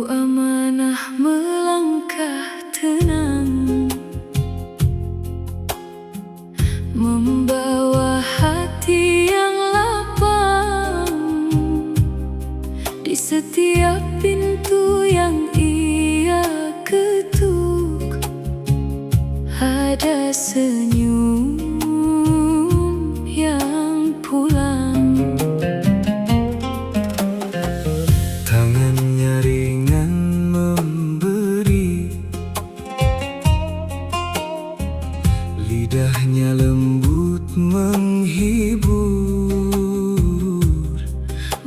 amanah melangkah tenang, membawa hati yang lapang. Di setiap pintu yang ia ketuk, ada senyum yang pulang. Tangannya ringan memberi, lidahnya lembut menghibur.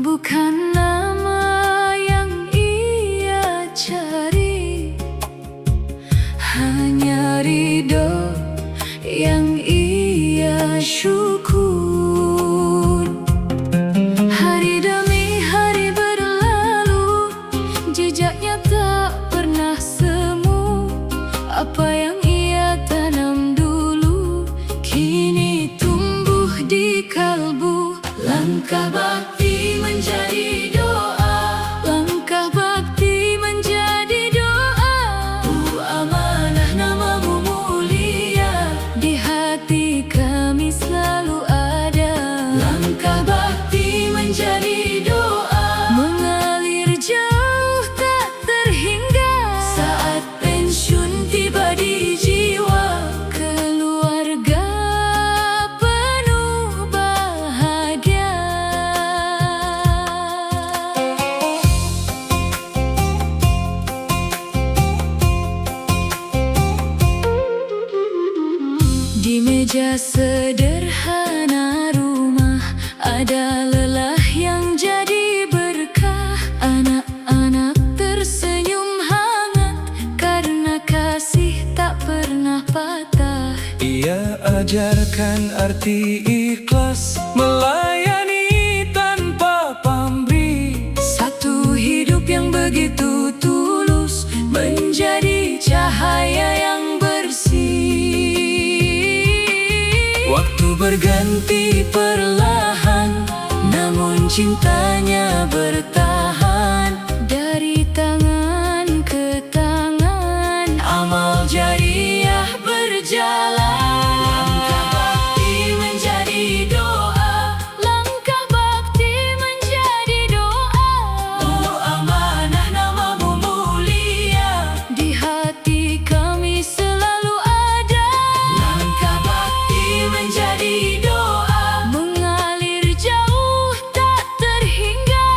Bukan nama yang ia cari, hanya ridho yang ia syukur. Hari demi hari berlalu, jejaknya tak pernah semu. Apa yang ia tanam dulu kini tumbuh di kalbu. Langkah bakti menjadi doa, langkah bakti menjadi doa. Amanah namamu mulia, di hati kami selalu ada. Langkah bakti menjadi doa, mengalir jauh tak terhingga. Saat pensiun tiba di jiwa, keluarga penuh bahagia. Di meja sederhana rumah, ada lelah yang jadi berkah. Anak-anak tersenyum hangat, karena kasih tak pernah patah. Ia ajarkan arti ikhlas, melayani tanpa pamrih. Satu hidup yang begitu tulus, menjadi cahaya yang bersih. Waktu berganti perlahan, Namun cintanya bertahan. Dari tangan ke tangan, amal jariah berjalan. Langkah bakti menjadi doa, langkah bakti menjadi doa. Amanah namamu mulia, di hati kami selalu ada. Langkah bakti menjadi doa, mengalir jauh tak terhingga.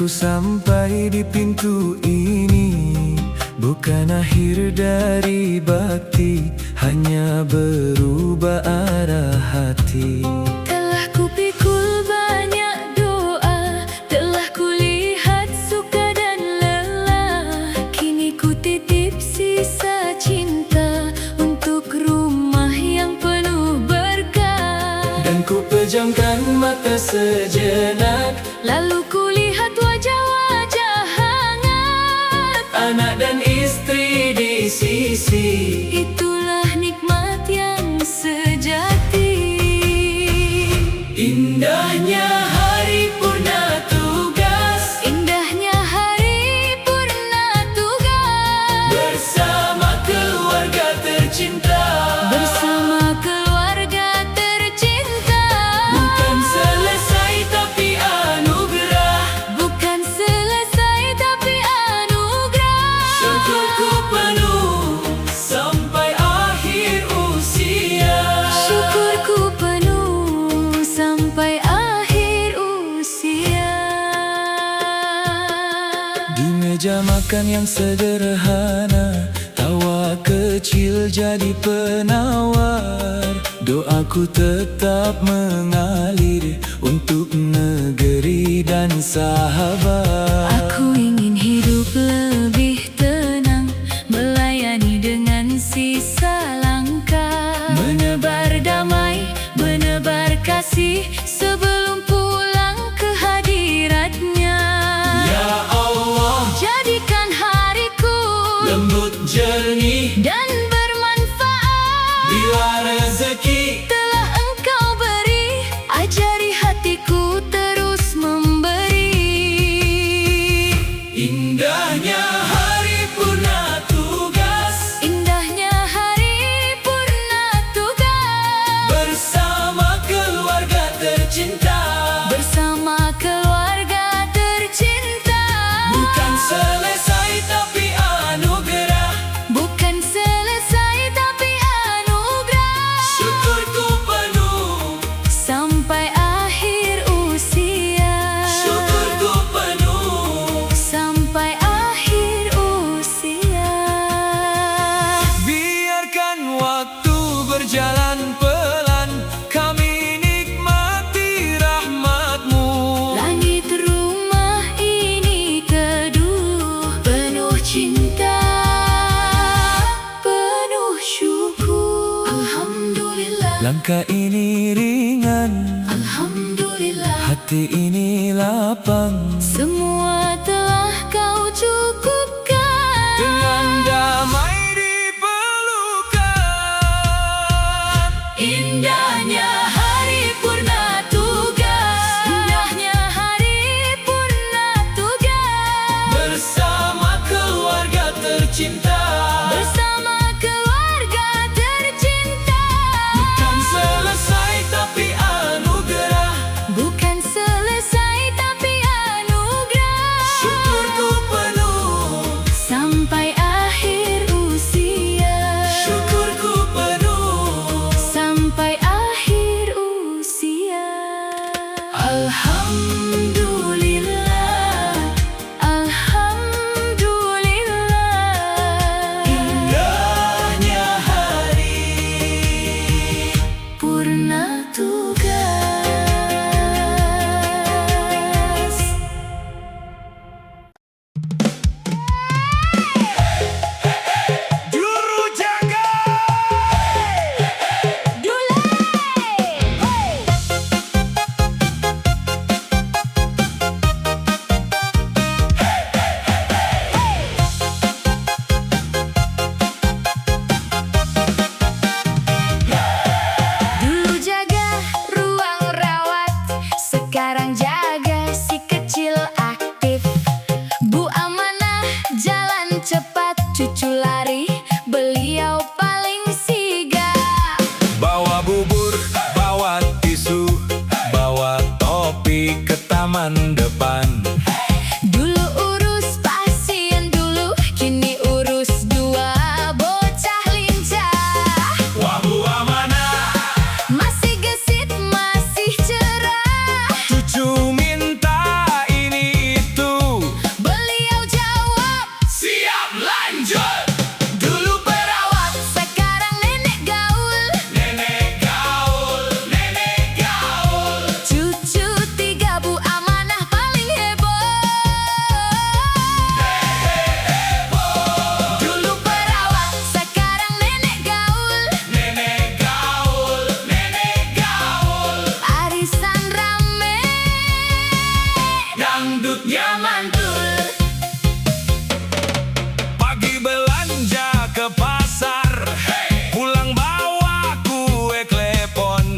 ku sampai di pintu ini, bukan akhir dari bakti, hanya berubah arah hati. Telah kupikul banyak doa, telah kulihat suka dan lelah. Kini ku titip sisa cinta untuk rumah yang penuh berkah. Dan ku pejamkan mata sejenak, Lalu kulihat wajah-wajah hangat, anak dan istri di sisi. itulah nikmat yang sejati. Indahnya hari purna tugas, Indahnya hari purna tugas, bersama keluarga tercinta. bersama keluarga tercinta. Bukan selesai tapi anugerah, Bukan selesai tapi anugerah. syukurku penuh sampai akhir usia. Syukurku penuh sampai akhir usia. Di meja makan yang sederhana, tawa kecil jadi penawar. Doaku tetap mengalir untuk negeri dan sahabat. Aku ingin hidup lebih tenang, melayani dengan sisa langkah, menebar damai, menebar kasih sebelum pulang ke hadiratnya. Ya Allah, Jadikan hariku lembut jernih, dan bermanfaat. bila rezeki Telah Engkau beri, ajari hatiku terus memberi. indahnya hari purna tugas, Indahnya hari purna tugas, bersama keluarga tercinta. bersama keluarga tercinta. Bukan selesai tapi anugerah, Bukan selesai tapi anugerah. syukurku penuh, Sampai akhir usia. syukurku penuh. Sampai akhir usia. Biarkan waktu berjalan pelan, kami nikmati rahmat-Mu. Langit rumah ini teduh, penuh cinta, penuh syukur. Alhamdulillah, Langkah ini ringan, alhamdulillah. hati ini lapang. Semua telah Kau cukupkan. Dengan damai di pelukan. Indahnya hari purna tugas, indahnya hari purna tugas, Bersama keluarga tercinta. bersama keluarga tercinta. Bukan selesai tapi anugerah, Bukan selesai tapi anugerah. syukurku penuh, Sampai akhir usia. syukurku penuh. Sampai akhir usia. Alhamdulillah, alhamdulillah. Indahnya hari Purna tugas. Juru jaga. Dulu jaga ruang rawat, sekarang jaga si kecil aktif. Bu Amanah jalan cepat, cucu lari, beliau paling sigap. Bawa bubur, bawa tisu, bawa topi ke taman depan. Dulu urus pasien dulu, kini urus dua bocah lincah. Wah, Bu Amanah, Masih gesit, masih cerah. cucu minta ini itu, Dangdutnya mantul. Pagi belanja ke pasar, pulang bawa kue klepon.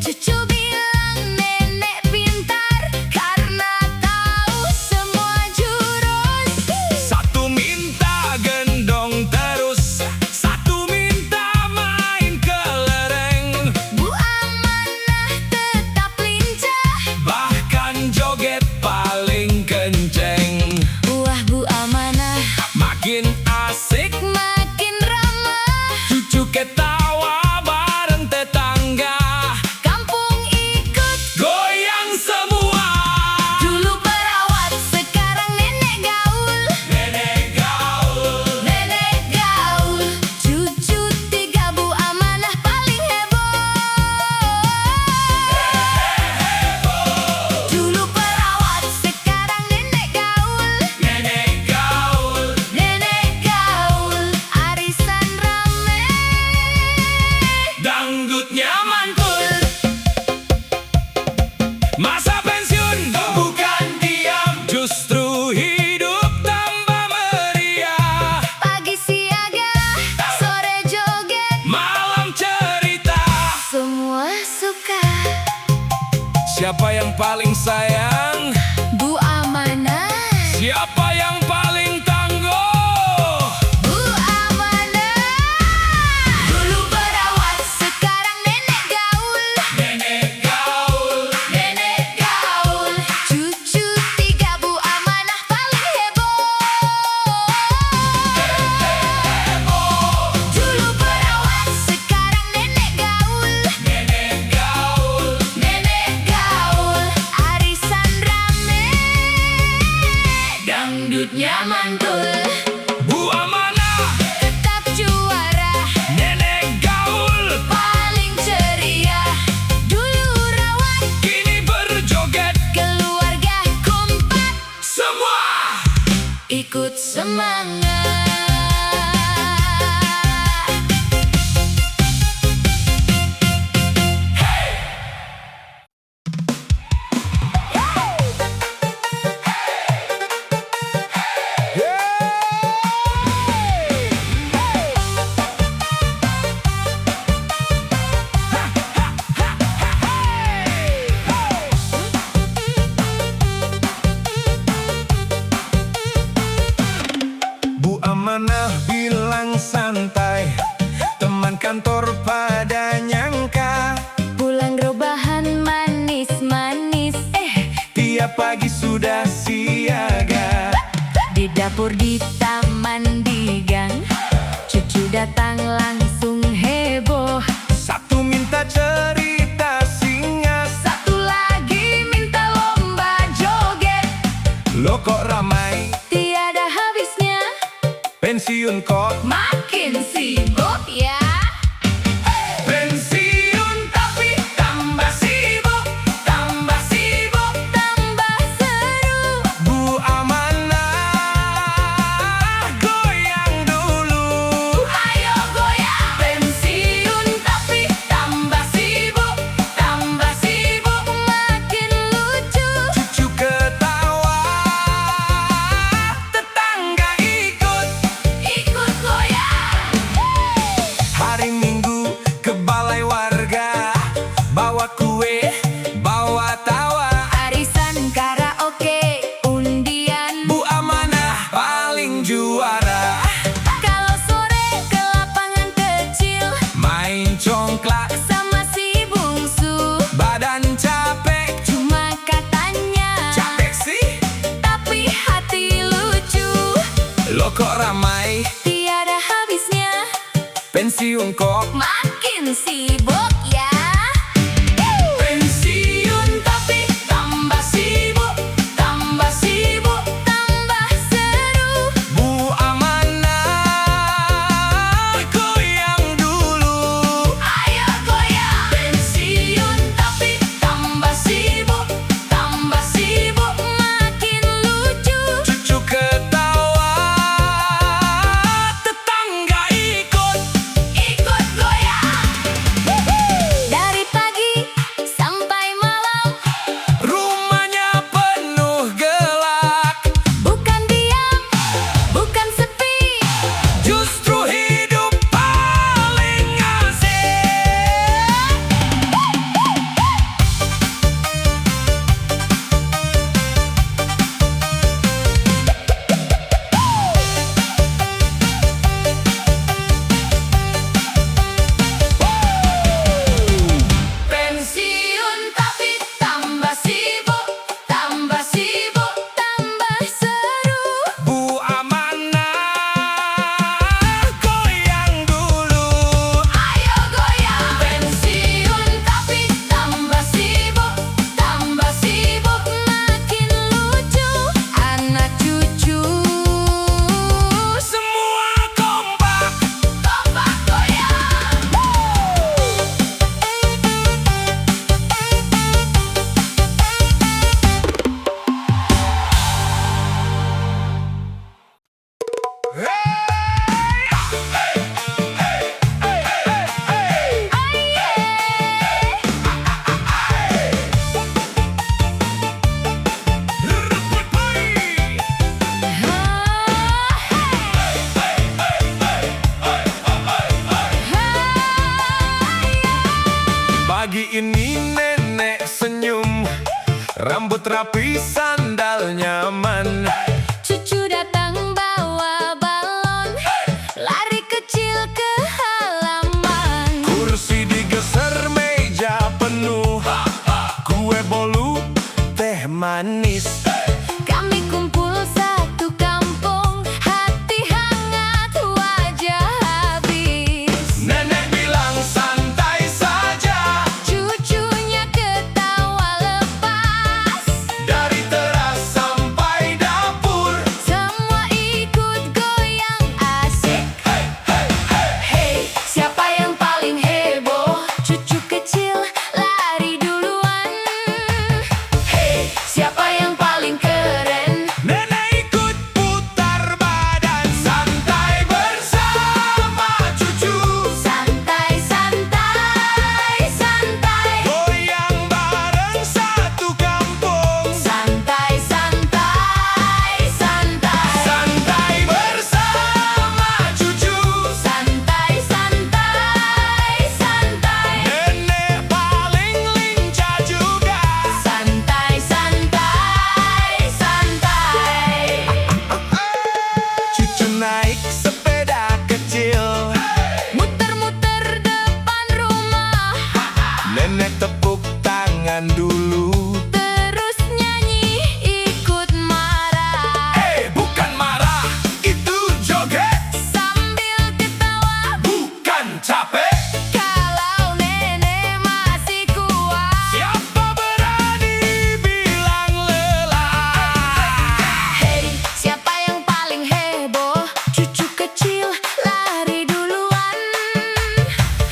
Cucu bilang nenek pintar karena tahu semua jurus. Satu minta gendong terus, satu minta main kelereng. Bu Amanah tetap lincah. Bahkan joget paling kenceng. Wah, Bu Amanah Makin asik, makin ramah. cucu ketawa bareng tetangga. Kampung ikut. Goyang semua. Dulu perawat, sekarang nenek gaul. Nenek gaul. Nenek gaul. Cucu 3 Bu Amanah paling heboh. Dulu perawat, sekarang nenek gaul. Nenek gaul. Nenek gaul. Arisan rame. Dangdutnya mantul. Masa pensiun bukan diam, justru hidup tambah meriah. Pagi siaga, sore joget. Malam cerita. Semua suka. Siapa yang paling sayang? Bu Amanah. Siapa yang paling tangguh? Bu Amanah. Dulu perawat, sekarang nenek gaul. Nenek gaul. Nenek gaul. Cucu 3 Bu Amanah paling heboh. Dulu perawat, sekarang nenek gaul. Nenek gaul. Nenek gaul. Arisan rame. Dangdutnya mantul. Bu Amanah. Tetap juara. Nenek gaul. Paling ceria. Dulu rawat, Kini berjoget. keluarga kompak. Semua. Ikut semangat. Bu Amanah bilang santai, teman kantor pada nyangka. Pulang rebahan manis-manis. Tiap pagi sudah siaga. Di dapur, di taman, di gang. Cucu datang langsung heboh. Satu minta cerita singkat, Satu lagi minta lomba joget. lo kok ramai, Tiada habisnya, pensiun kok. makin sibuk ya. Pensiun tapi tambah sibuk, tambah sibuk. Tambah seru. Bu Amanah, goyang dulu. Ayo goyang. Pensiun tapi tambah sibuk. Tambah sibuk, makin lucu. Cucu ketawa, tetangga ikut. Ikut goyang. Hari Minggu ke balai warga, bawa kue, bawa tawa. Arisan karaoke, undian. Bu Amanah paling juara. Kalau sore ke lapangan kecil Main congklak, sama si bungsu. badan capek. Cuma katanya, Capek sih, tapi hati lucu. lo kok ramai, Tiada habisnya, pensiun kok. makin sibuk ya. Pensiun tapi Tambah sibuk, tambah sibuk, tambah seru. Bu Amanah, goyang dulu. Ayo goyang. Pensiun tapi tambah sibuk, tambah sibuk, makin lucu. Cucu ketawa, tetangga ikut. Ikut goyang. Rambut rapi, sandal nyaman. Cucu datang bawa balon, lari kecil ke halaman. Kursi digeser, meja penuh, kue bolu, teh manis. Kami kumpul satu kampung, hati hangat, wajah habis. Nenek bilang santai saja, Cucunya ketawa lepas, dari teras sampai dapur. semua ikut goyang asik. Hey, siapa yang paling heboh? Cucu kecil lari duluan. Hey, siapa yang paling keren? Nenek ikut putar badan, santai bersama cucu. Santai, santai, santai. Goyang bareng satu kampung. Santai, santai, santai. Santai bersama cucu. Santai, santai, santai. Nenek paling lincah juga. Santai, santai, santai. Cucu naik sepeda kecil. Muter-muter depan rumah, Nenek tepuk tangan dulu. terus nyanyi ikut marah. Bukan marah, itu joget. Sambil ketawa, Bukan capek. kalau nenek masih kuat. Siapa berani bilang lelah? Hey, siapa yang paling heboh? Cucu kecil lari duluan.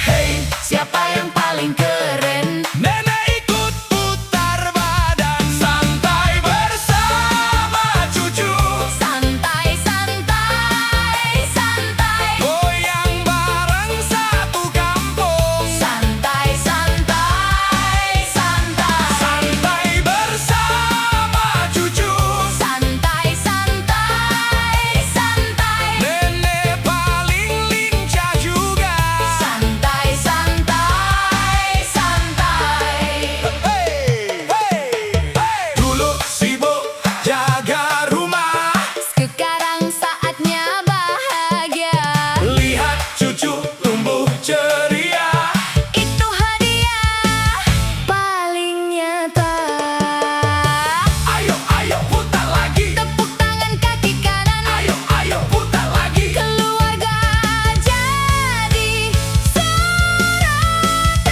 Hey, siapa yang paling keren? Nenek ikut putar badan, santai bersama cucu. Santai, santai, santai. Goyang bareng satu kampung. Santai, santai, santai. Santai bersama cucu. Santai, santai, santai. Nenek paling lincah juga. Santai, santai, santai. Dulu sibuk jaga rumah, Sekarang saatnya bahagia. lihat cucu tumbuh ceria. Itu hadiah paling nyata. Ayo, ayo putar lagi. Tepuk tangan kaki kanan. Ayo, ayo putar lagi. Keluarga jadi sorotan.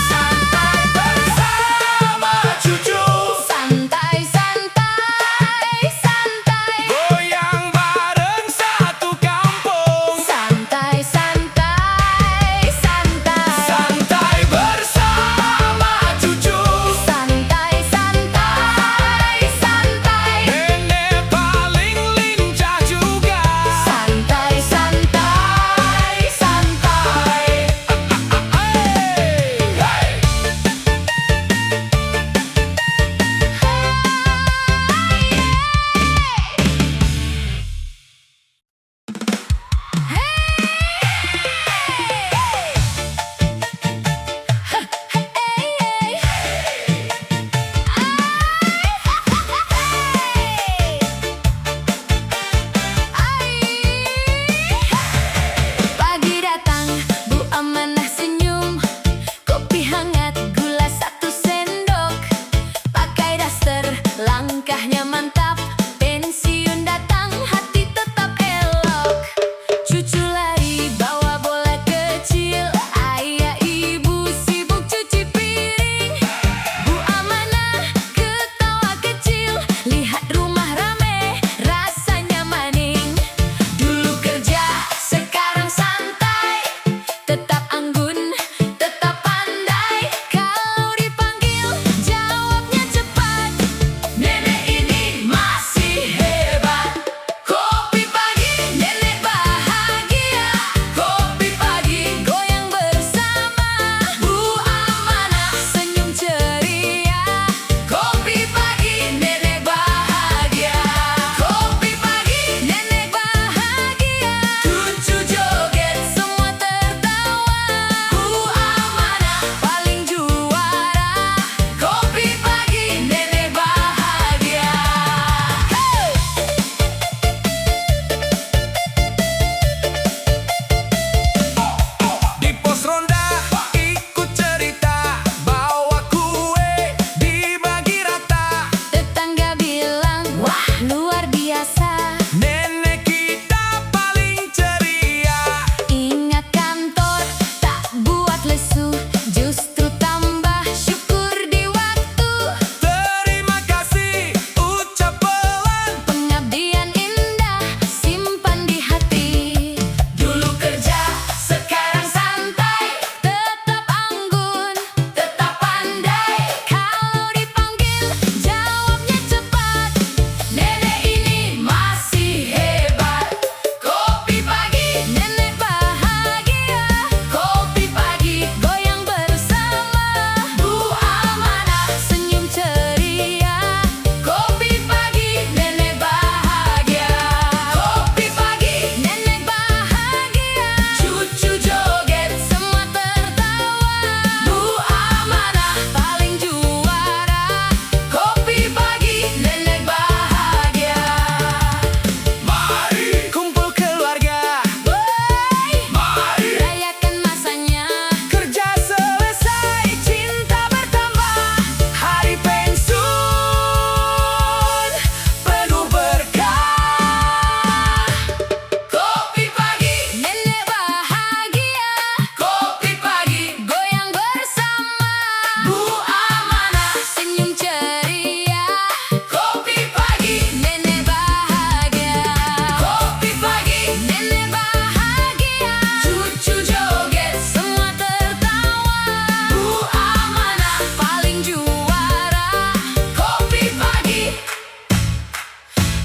Santai bersama cucu. Santai, santai, santai. Goyang bareng satu kampung. Santai, santai, santai. Santai bersama cucu. Santai, santai, santai. Nenek paling lincah juga. Santai, santai, santai. Pagi datang, Bu Amanah senyum. Kopi hangat, gula satu sendok. Pakai daster, langkahnya mantap. Pensiun datang, hati tetap elok. Cucu lari, bawa bola kecil. Ayah ibu sibuk cuci piring. Bu Amanah ketawa kecil. Lihat rumah rame, rasanya maning. Dulu kerja, sekarang santai. Tetap anggun, tetap pandai. Kalau dipanggil, jawabnya cepat. Nenek ini mas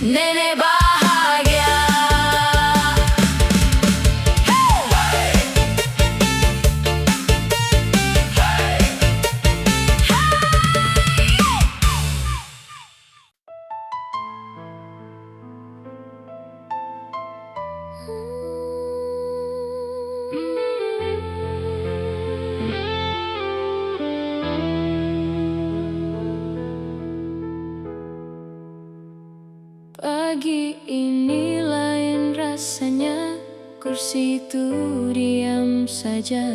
nenek bahagia. Pagi ini lain rasanya, kursi itu diam saja.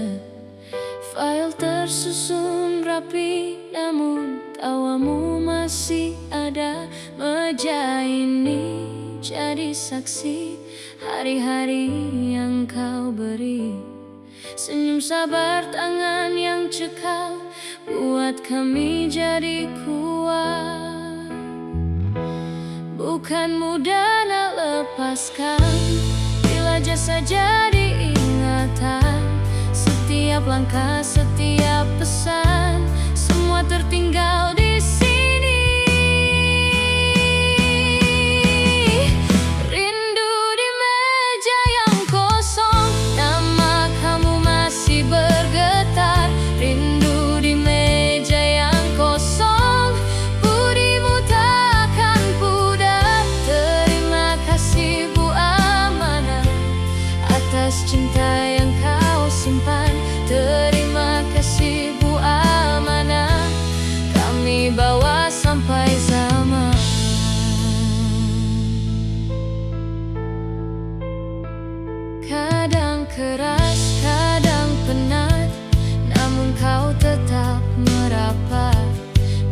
File tersusun rapi, namun tawamu masih ada. Meja ini jadi saksi hari-hari yang kau beri. Senyum sabar tangan yang cekal buat kami jadi kuat. Bukan mudah nak lepaskan bila jasa jadi ingatan. Setiap langkah, setiap pesan, semua tertinggal di sini. Rindu di meja yang kosong, nama kamu masih bergetar. Rindu di meja yang kosong, budimu takkan pudar. Terima kasih Bu Amanah atas cinta yang kau simpan. Terima kasih Bu Amanah, kami bawa sampai zaman. Kadang keras, kadang penat, namun kau tetap merapat.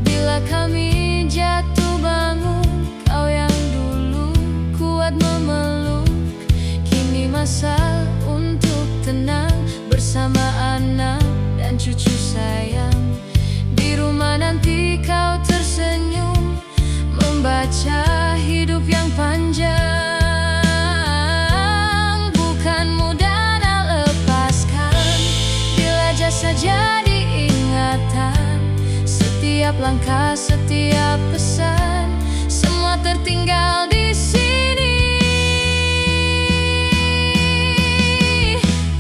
Bila kami jatuh bangun, kau yang dulu kuat memeluk. Kini masa untuk tenang bersama anak dan cucu sayang. Di rumah nanti kau tersenyum, membaca hidup yang panjang. Bukan mudah nak lepaskan bila jasa jadi ingatan. Setiap langkah, setiap pesan, semua tertinggal di sini.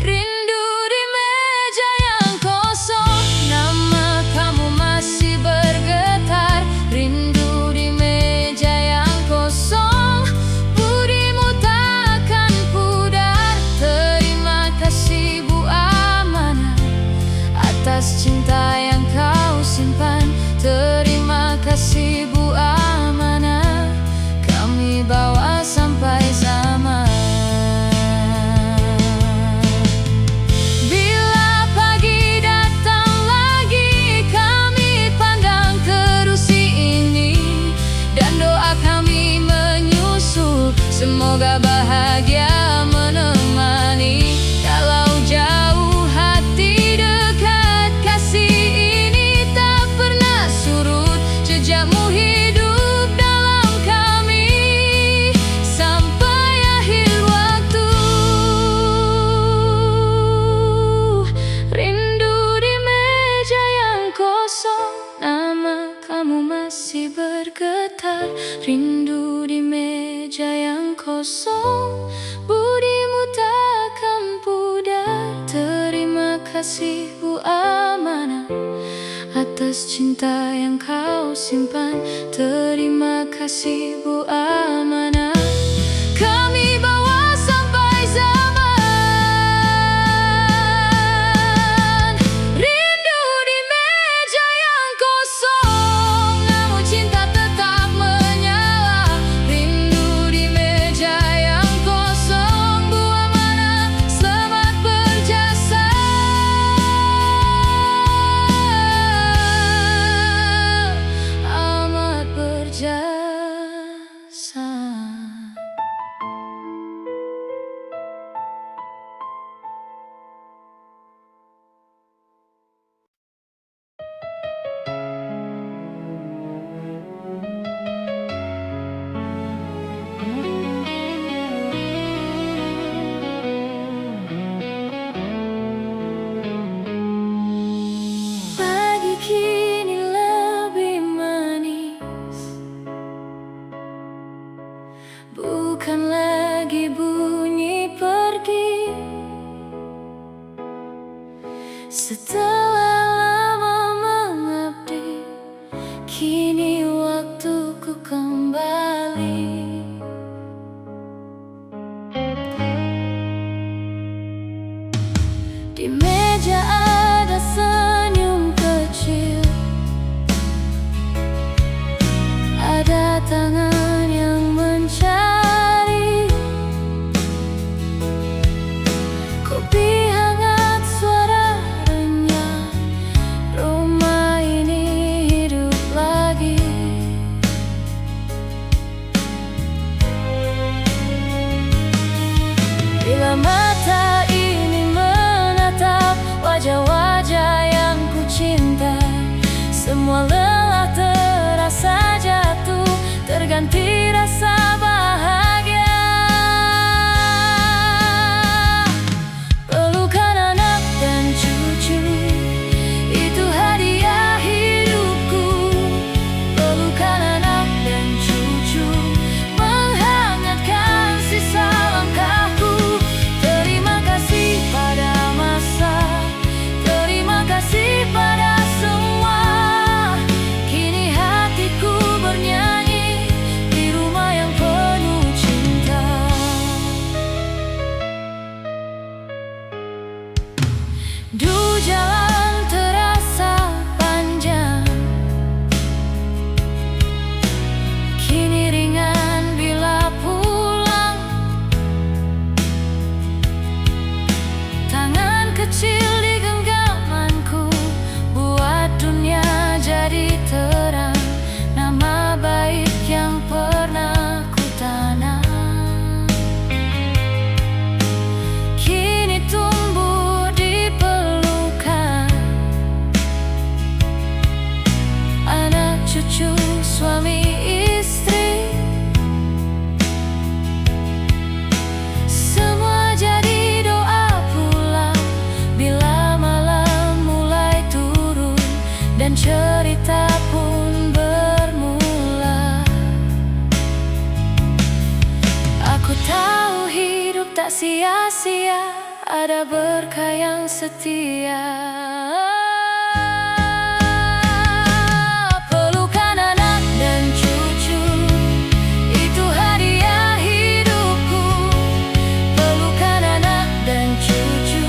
Rindu di meja yang kosong, nama kamu masih bergetar. Rindu di meja yang kosong, budimu takkan pudar. Terima kasih Bu Amanah atas cinta yang kau simpan. Terima kasih Bu Amanah, kami bawa sampai zaman. Bila pagi datang lagi, kami pandang kerusi ini, dan doa kami menyusul. Semoga bahagia menemani. Kalau jauh hati dekat, kasih ini tak pernah surut. Jejakmu hidup dalam kami sampai akhir waktu. Rindu di meja yang kosong, nama kamu masih bergetar. Rindu di meja yang kosong, budimu takkan pudar. Terima kasih Bu Amanah atas cinta yang kau simpan. Terima kasih Bu Amanah, kami bawa sampai zaman. Rindu di meja yang kosong, namun cinta tetap menyala. Rindu di meja yang kosong, Bu Amanah selamat berjasa. Amat berjasa. bukan lagi bunyi pergi. Setelah lama mengabdi, kini waktuku kembali. Di meja ada senyum kecil, ada tangan yang mencari, kopi hangat, suara renyah, rumah ini hidup lagi. Bila mata ini menatap wajah-wajah yang ku cinta, semua lelah terasa jatuh, terganti rasa bahagia. Pelukan anak dan cucu, itu hadiah hidupku. Pelukan anak dan cucu menghangatkan sisa langkahku. Terima kasih pada masa, terima kasih pada semua. Kini hatiku bernyanyi di rumah yang penuh cinta. Dulu jalan terasa panjang, kini ringan bila pulang. Tangan kecil di genggamanku buat dunia jadi terang. Nama baik yang pernah ku tanam kini tumbuh di pelukan anak cucu, suami istri. Semua jadi doa pula bila malam mulai turun dan cerita pun bermula. Aku tahu hidup tak sia-sia, ada berkah yang setia. Pelukan anak dan cucu, itu hadiah hidupku. Pelukan anak dan cucu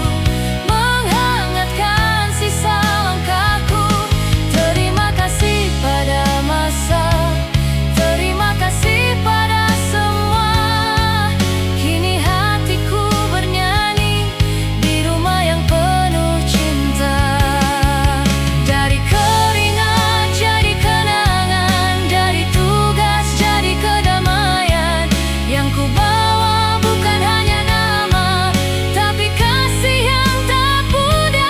menghangatkan sisa langkahku. Terima kasih pada masa, terima kasih pada semua. Kini hatiku bernyanyi di rumah yang penuh cinta. Dari keringat jadi kenangan, dari tugas jadi kedamaian. Yang ku bawa bukan hanya nama, tapi kasih yang tak pudar.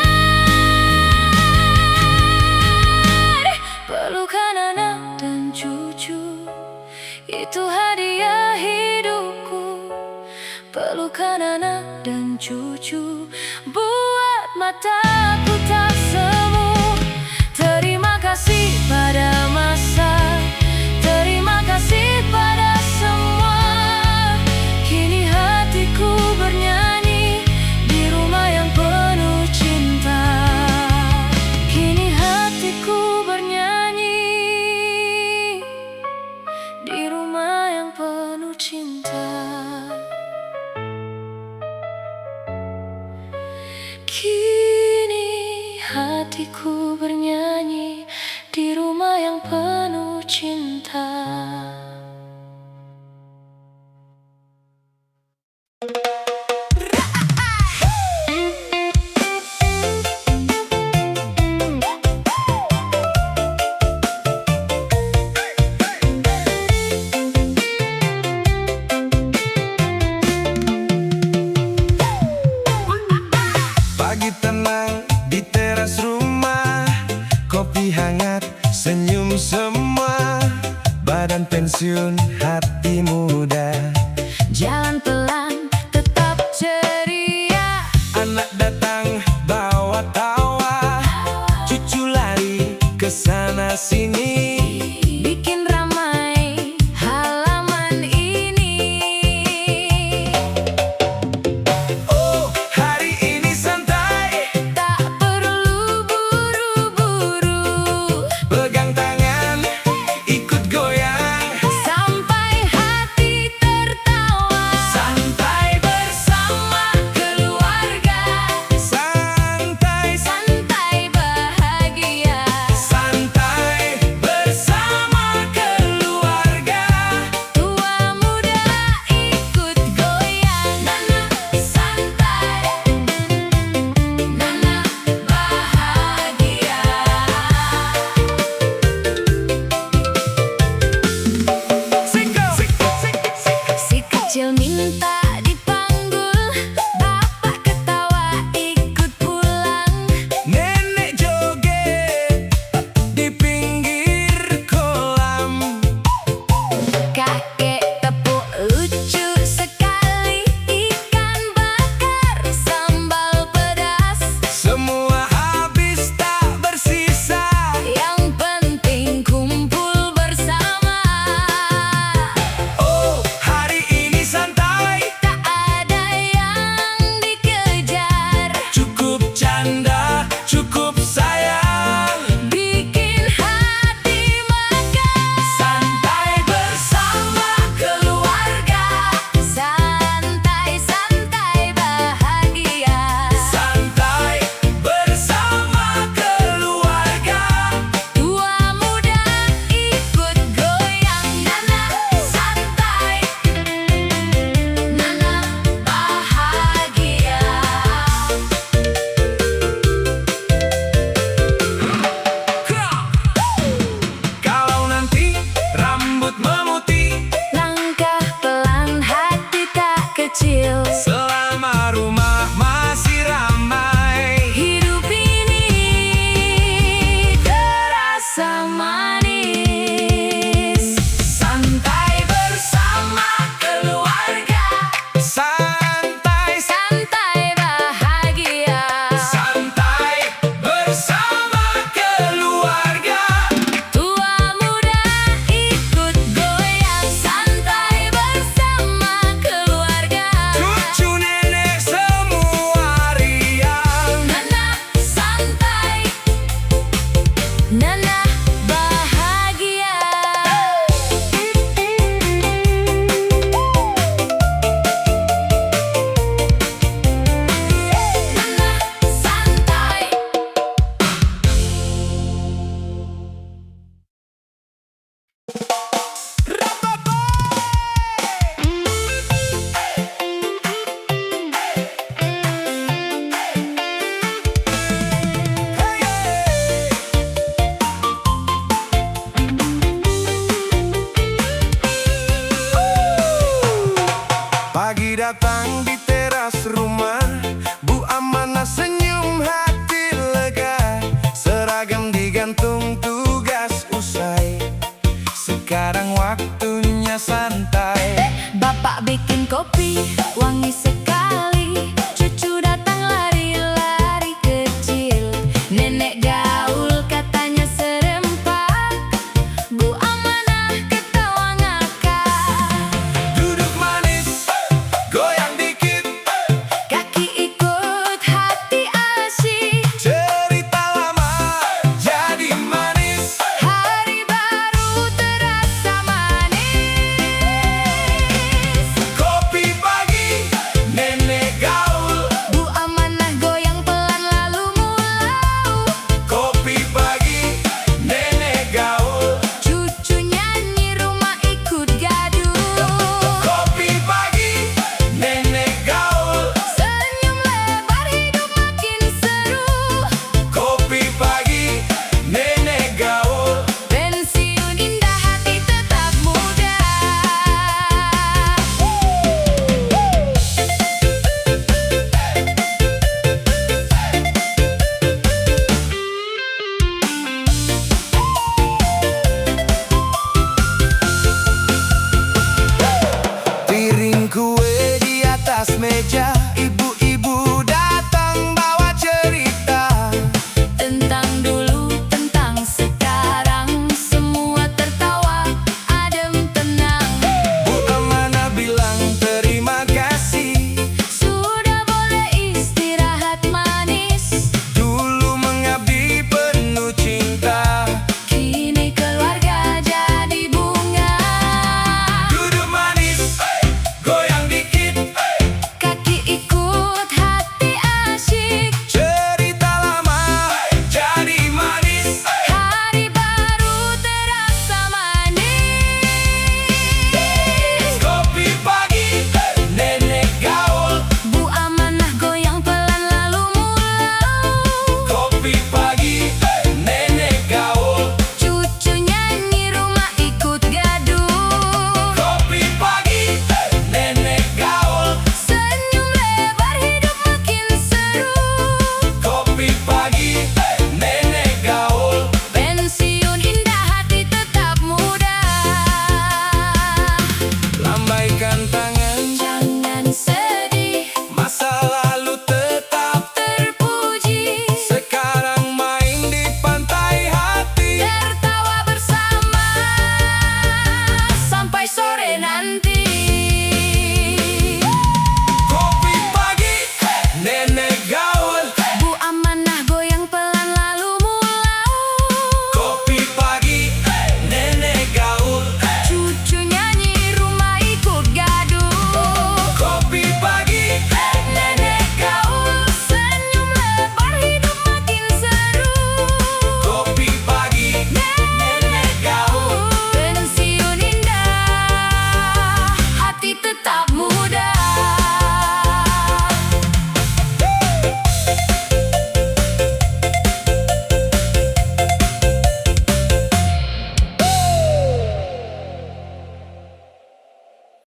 Pelukan anak dan cucu, itu hadiah hidupku. Pelukan anak dan cucu buat mataku tak semu. Terima kasih pada masa, terima kasih pada semua. Kini hatiku bernyanyi di rumah yang penuh cinta. Kini hatiku bernyanyi di rumah yang penuh cinta. Kini hatiku bernyanyi di rumah yang penuh cinta. Pagi tenang di teras rumah, kopi hangat, senyum semua. Badan pensiun, hati muda. Jalan pelan, tetap ceria. Anak datang bawa tawa, cucu lari ke sana sini. Bikin ramai halaman ini. Pagi datang di teras rumah, Bu Amanah senyum hati lega. Seragam digantung, tugas usai, sekarang waktunya santai. Bapak bikin kopi